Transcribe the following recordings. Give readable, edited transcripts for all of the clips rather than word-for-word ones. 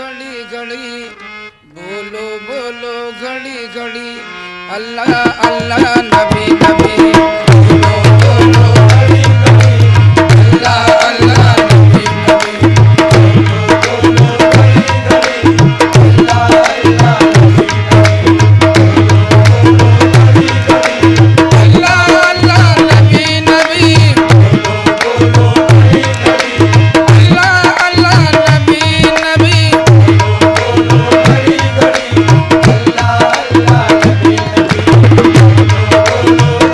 घड़ी घड़ी, बोलो बोलो घड़ी घड़ी, अल्लाह अल्लाह नबी नबी, बोलो बोलो घड़ी घड़ी, अल्लाह अल्लाह नबी नबी, बोलो बोलो घड़ी घड़ी, अल्लाह अल्लाह नबी नबी, बोलो बोलो घड़ी घड़ी, अल्लाह अल्लाह नबी नबी, बोलो बोलो घड़ी घड़ी, अल्लाह अल्लाह नबी नबी, बोलो बोलो घड़ी घड़ी, अल्लाह अल्लाह नबी नबी, बोलो बोलो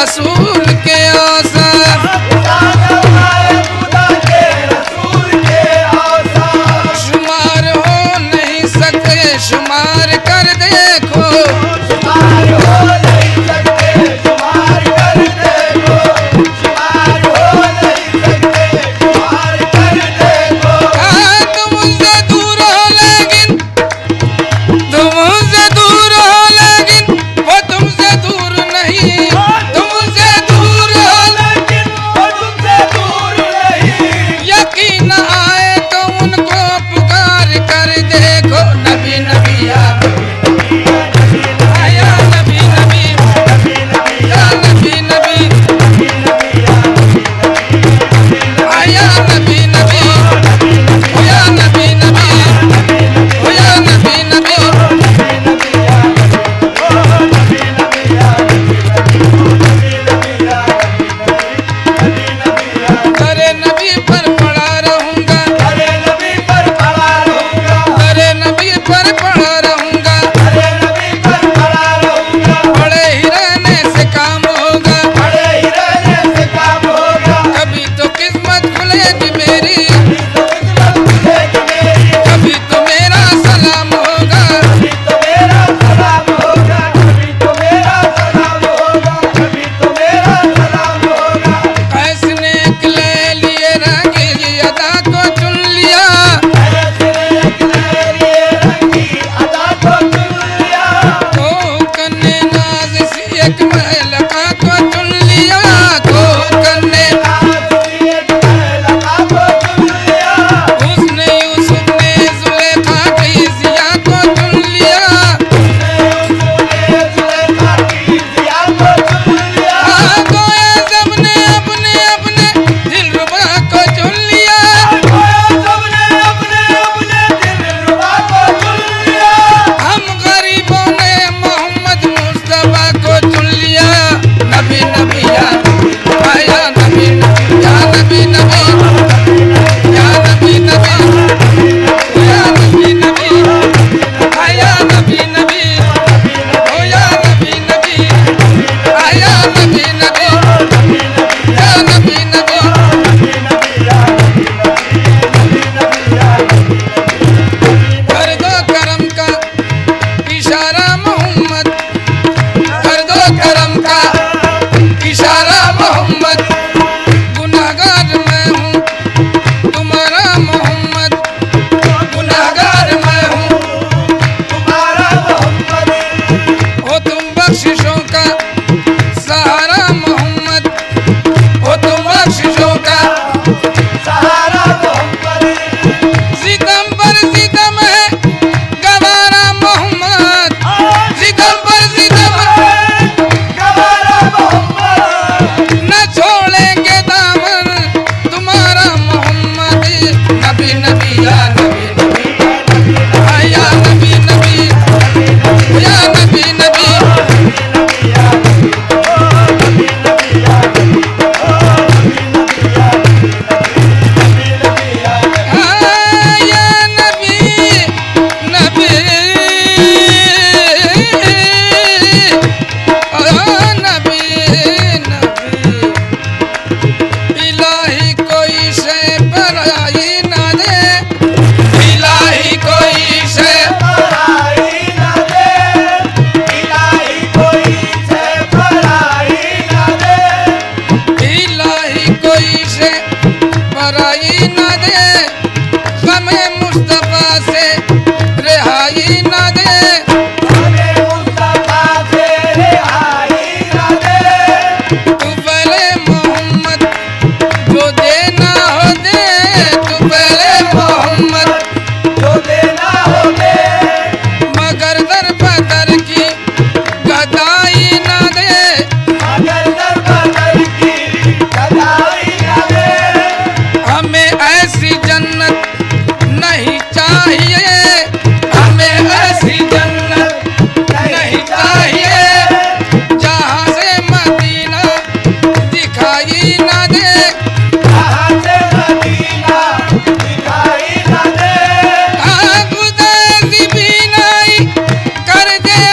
रसूल के आसा, शुमार हो नहीं सकते शुमार कर देखो, कर दे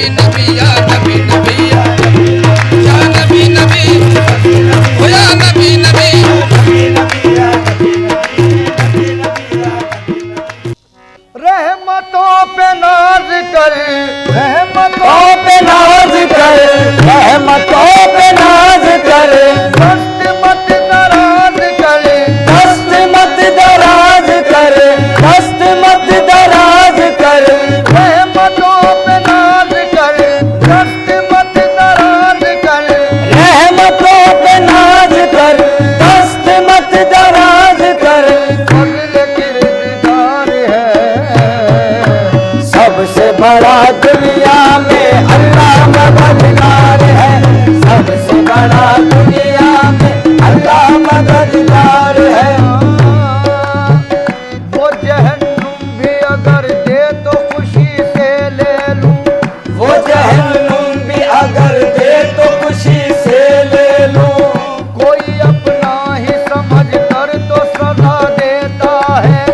नबी नबी या नबी नबी या नबी नबी हो या नबी नबी। रहमतों पे नाज कर, रहमतों पे नाज कर, रहमतों पे नाज कर, दस्त मत दराज कर, दस्त मत दराज कर, दस्त मत दराज कर, रहमतों पे नाज कर, दस्त मत दराज कर, रहमतों पे नाज कर, दस्त मत दराज कर। फजल किरदार है सबसे बड़ा दुनिया में अल्लाह मददगार है, सबसे बड़ा दुनिया में अल्लाह मददगार है। वो जहन्नुम भी अगर दे तो खुशी से ले लूं, वो जहन्नुम भी अगर दे तो खुशी से ले लूं। कोई अपना ही समझ कर तो सजा देता है,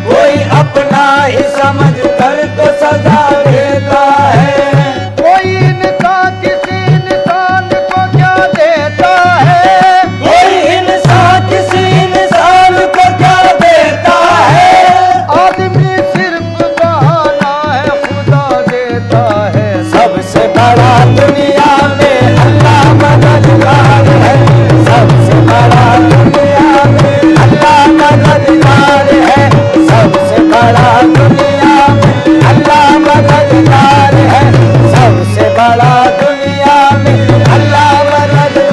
कोई अपना ही समझ कर तो सजा देता है। कोई इंसान किसी इंसान को क्या देता है, कोई इंसान किसी इंसान को क्या देता है। आदमी सिर्फ बहाना है खुदा देता है। सबसे बड़ा दुनिया में अल्लाह मददगार है, सबसे बड़ा दुनिया में अल्लाह मददगार है, सबसे बड़ा दुनिया में अल्लाह मददगार है, सबसे बड़ा दुनिया में अल्लाह मददगार।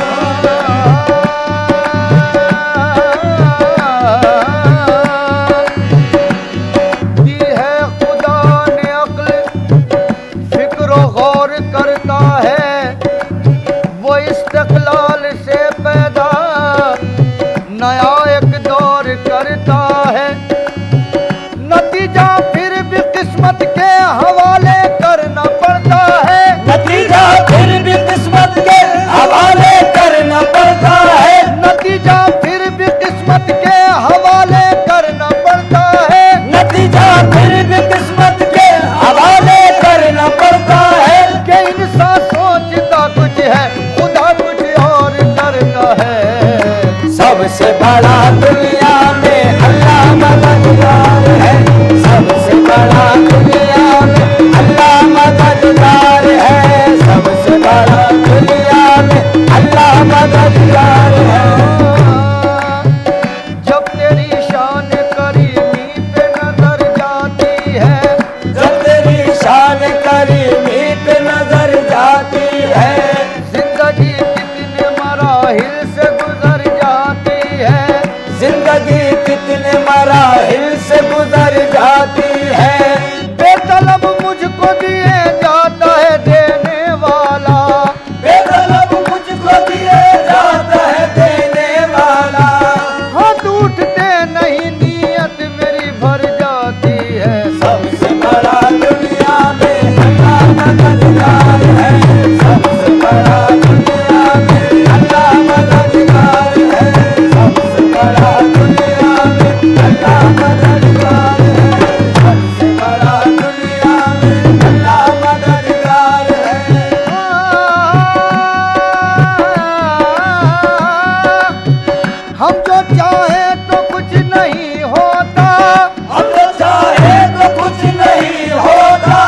दी है खुदा ने अक्ल, फिक्र गौर करता है, वो इस्तक़लाल से पैदा नया एक दौर करता है। नतीजा फिर भी किस्मत के हवाले करना पड़ता है, नतीजा फिर भी किस्मत के हवाले करना पड़ता है, नतीजा फिर भी किस्मत के हवाले करना पड़ता है, नतीजा फिर भी किस्मत के हवाले करना पड़ता है। कि इंसान सोचता कुछ है खुदा कुछ और करता है। सबसे बड़ा दुनिया में अल्लाह मददगार है, सबसे बड़ा दुनिया में अल्लाह मददगार है, सबसे बड़ा दुनिया में अल्लाह मददगार है। जब तेरी शान करीमी पे नजर जाती है, जब तेरी शान करीमी पे नजर जाती है, जिंदगी कितने मराहिल से गुजर जाती है, जिंदगी कितने मराहिल से गुजर जाती है। बेतलब मुझको दिए जाता है देने वाला, बेतलब मुझको दिए जाता है देने वाला। हाथ उठते नहीं नीयत मेरी भर जाती है। सबसे बड़ा दुनिया में अल्लाह मददगार है, सबसे बड़ा दुनिया में अल्लाह मददगार है, सबसे बड़ा दुनिया में अल्लाह मददगार है, सबसे बड़ा दुनिया में अल्लाह मददगार है। हम जो चाहे तो कुछ नहीं होता, हम जो चाहे तो कुछ नहीं होता,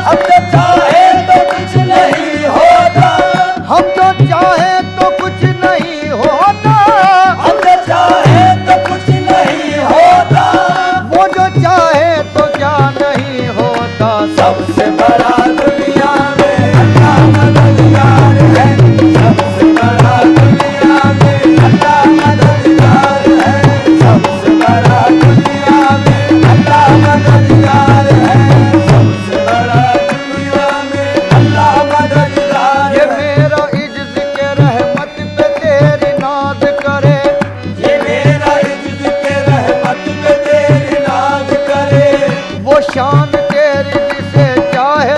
हम जो चाहे तो कुछ नहीं होता, हम जो चाहे तो कुछ नहीं होता, हम जो चाहे तो कुछ नहीं होता, वो जो चाहे तो क्या नहीं होता। सबसे बड़ा दुनिया में अल्लाह मददगार है, सबसे बड़ा दुनिया में अल्लाह मददगार है, सबसे बड़ा दुनिया में अल्लाह मददगार है, सबसे बड़ा दुनिया में अल्लाह मददगार। ये मेरा इज्ज़ के रहमत पे तेरी नाज करे, ये मेरा इज्ज़ के रहमत पे तेरी नाज करे। वो शान तेरी जिसे चाहे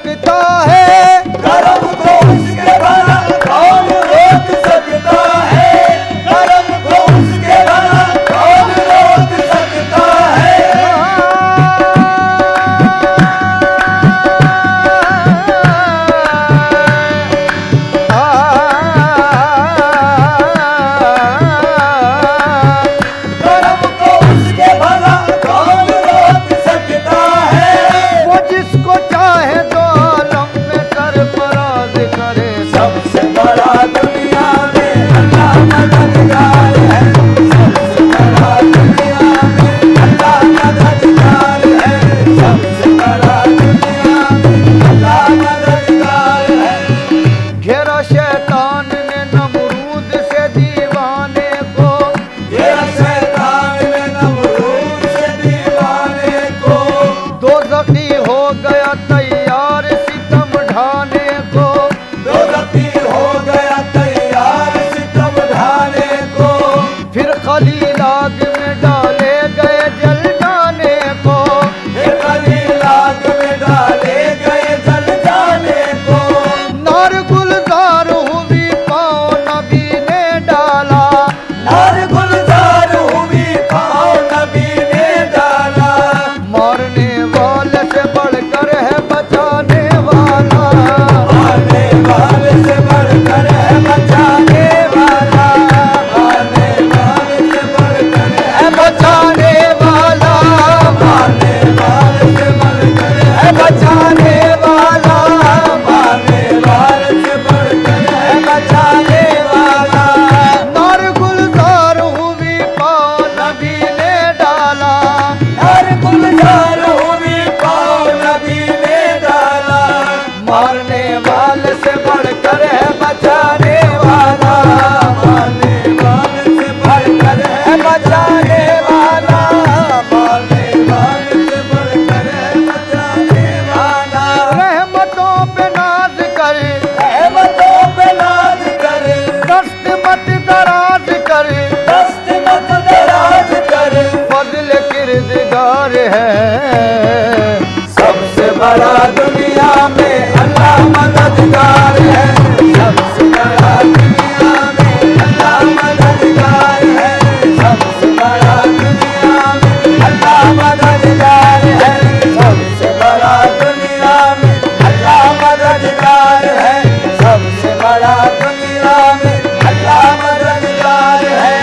सकता है, कर्म को उसके भला कौन रोक सकता है, कर्म को उसके भला कौन रोक सकता है। कर्म को उसके भला कौन रोक सकता है। वो जिसको चाहे तो आलम में सरफराज करे, सबसे बड़ा दुनिया में अल्लाह मददगार है, सबसे बड़ा दुनिया में अल्लाह मददगार है, सबसे बड़ा दुनिया में अल्लाह मददगार है। घेरा शैतान ने नमरूद से दीवाने को, ये शैतान ने नमरूद से दीवाने को, दोज़खी हो गया तैयार सितम ढाने को, दोज़खी हो गया तैयार सितम ढाने को, फिर खलील आग में डाले गए जल जाने को, फिर खलील आग में डाले गए जल जाने को। नार गुलजार हुई पाँव नबी ने डाला, नार गुलजार हुई पाँव नबी ने डाला, मारने वाले से बढ़कर है बचाने वाला, मारने वाले से बढ़कर है बचाने वाला, मारने वाले से बढ़कर है बचाने वाला, मारने वाले से बढ़कर है बचाने वाला, मारने वाले से बढ़कर है बचाने वाला। नार गुलजार हुई पाँव नबी ने डाला, नार गुलजार हुई पाँव नबी ने डाला, मारने वाले से बढ़कर है बचाने वाला, मारने वाले से बढ़कर है बचाने वाला, मारने वाले से बढ़कर है बचाने वाला। रहमतों पे नाज करे, रहमतों पे नाज करे, दस्त मत दराज करे, दस्त मत दराज करे, फजल किरदगार है, सबसे बड़ा दुनिया में अल्लाह मददगार है, सबसे बड़ा दुनिया में अल्लाह मददगार है, सबसे बड़ा दुनिया में अल्लाह मददगार है, सबसे बड़ा दुनिया में अल्लाह मददगार है, सबसे बड़ा दुनिया में अल्लाह मददगार है।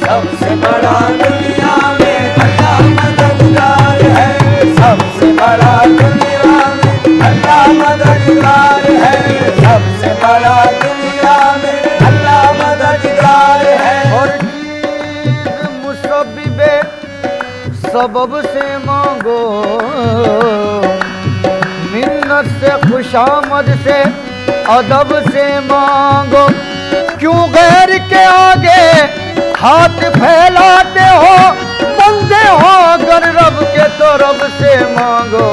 सबसे बड़ा दुनिया में अल्लाह मददगार है, सबसे बड़ा दुनिया में अल्लाह मददगार है, सबसे बड़ा दुनिया में अल्लाह मददगार है। और चीज मुसब्बिबे सबब से मांगो, मिन्नत से खुशामद से अदब से मांगो, क्यों गैर के आगे हाथ फैलाते हो, बंदे हो अगर रब के तो रब से मांगो।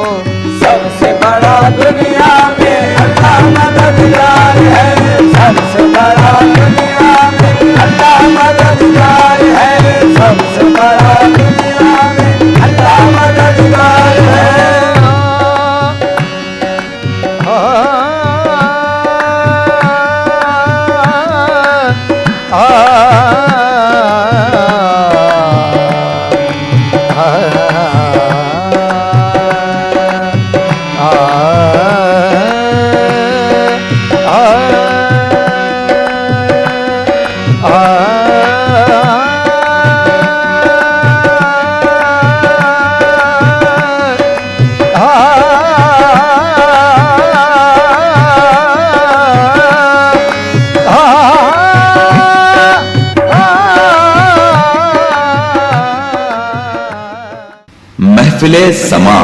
सबसे बड़ा दुनिया में अल्लाह मददगार है, सबसे बड़ा दुनिया में अल्लाह मददगार है, सबसे बड़ा दुनिया में अल्लाह मददगार है। महफिले समा